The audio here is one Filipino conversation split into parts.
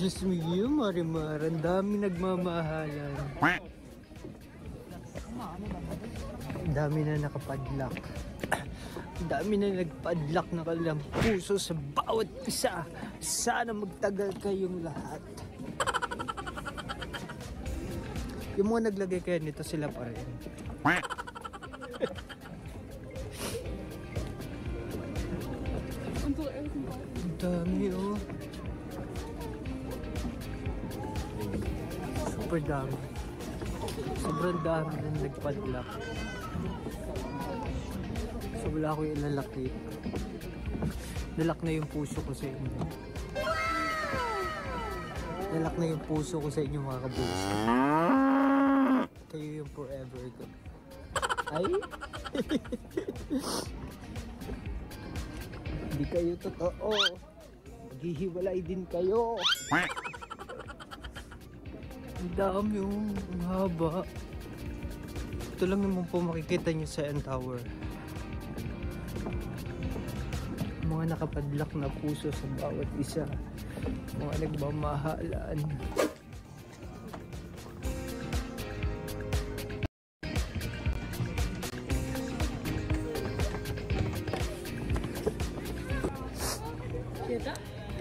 Diyos mio, Marimar, ang dami nagmamahalan. Ang dami na nakapadlock. Ang dami na nagpadlock na kanilang puso sa bawat isa. Sana magtagal kayong lahat. Yung mga naglagay kayo nito, sila pa rin. Ang dami, oh. Super dami. Sobrang dami na nagpadlock. So wala ko yung ilalak dito. Nalak na yung puso ko sa inyo. Nalak na yung puso ko sa inyo, mga kabuso. Kayo yung forever ko. Ay! Hindi kayo totoo. Maghihiwalay din kayo. Ang dami yung haba. Ito lang naman po makikita nyo sa N Tower. Mga nakapadlock na puso sa bawat isa. Mga nagmamahalan.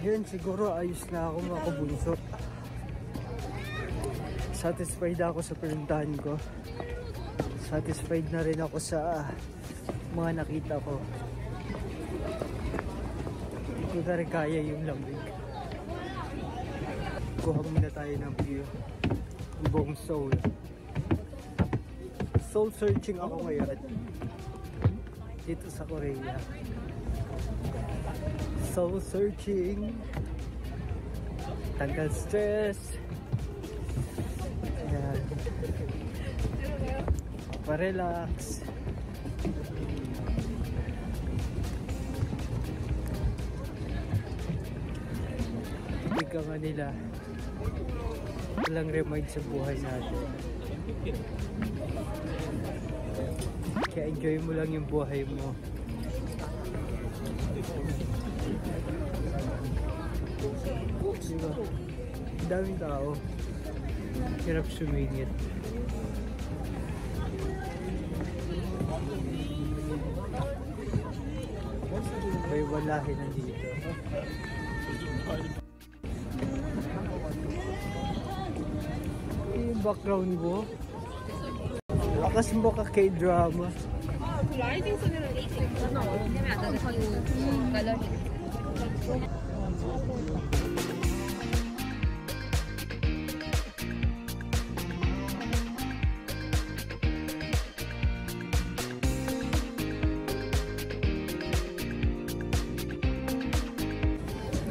Yun, siguro ayos na ako, mga kabunso. Satisfied ako sa pinuntahan ko. Satisfied na rin ako sa mga nakita ko. Hindi ko na rin kaya yung lamig. Kuha muna tayo ng view. Ang buong Seoul. Soul searching ako ngayon. Dito sa Korea. Soul searching. Tanggal stress. Ayan. Pa-relax. Ika nga nila. Walang remind sa buhay natin. Kaya enjoy mo lang yung buhay mo. Diba? Daming tao. Hirap sumingit. May walahin nandito. Yung background mo lakas mo ka K-drama.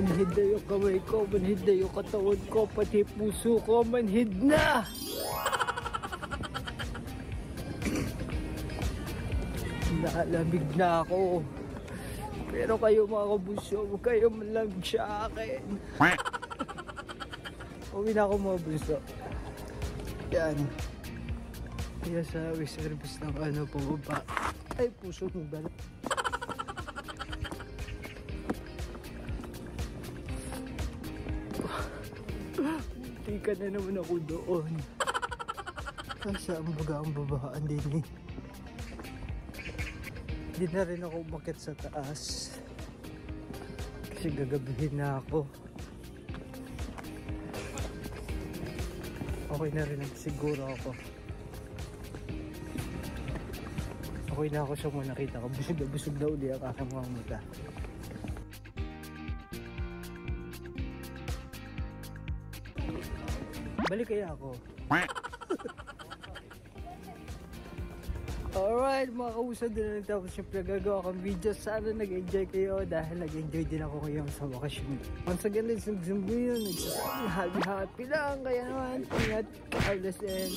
Manhid na yung kamay ko, manhid na yung katawan ko, pati puso ko, manhid na! Nalamig na ako. Pero kayo, mga kabuso, huwag kayo man lang sa akin. Uwi na ako, mga buso. Yan. Kaya sa service ng ano, pababa. Ay, puso mo ba? Tika na naman ako doon. Kasi ang baga ang babaan din eh. Hindi na rin ako umakyat sa taas. Kasi gagabihin na ako. Okay na rin siguro ako. Okay na ako sa mga nakita ko. Busog na uli ang aking mga mata. Balik kaya ako. Alright, mga kausad, din na nagtapos yung pinagagawa kong video. Sana nag-enjoy kayo dahil nag-enjoy din ako ngayon sa bakasyon. Once again, let's nagsasabi yun. Nagsasabi, happy lang. Kaya naman, ingat, Carlos and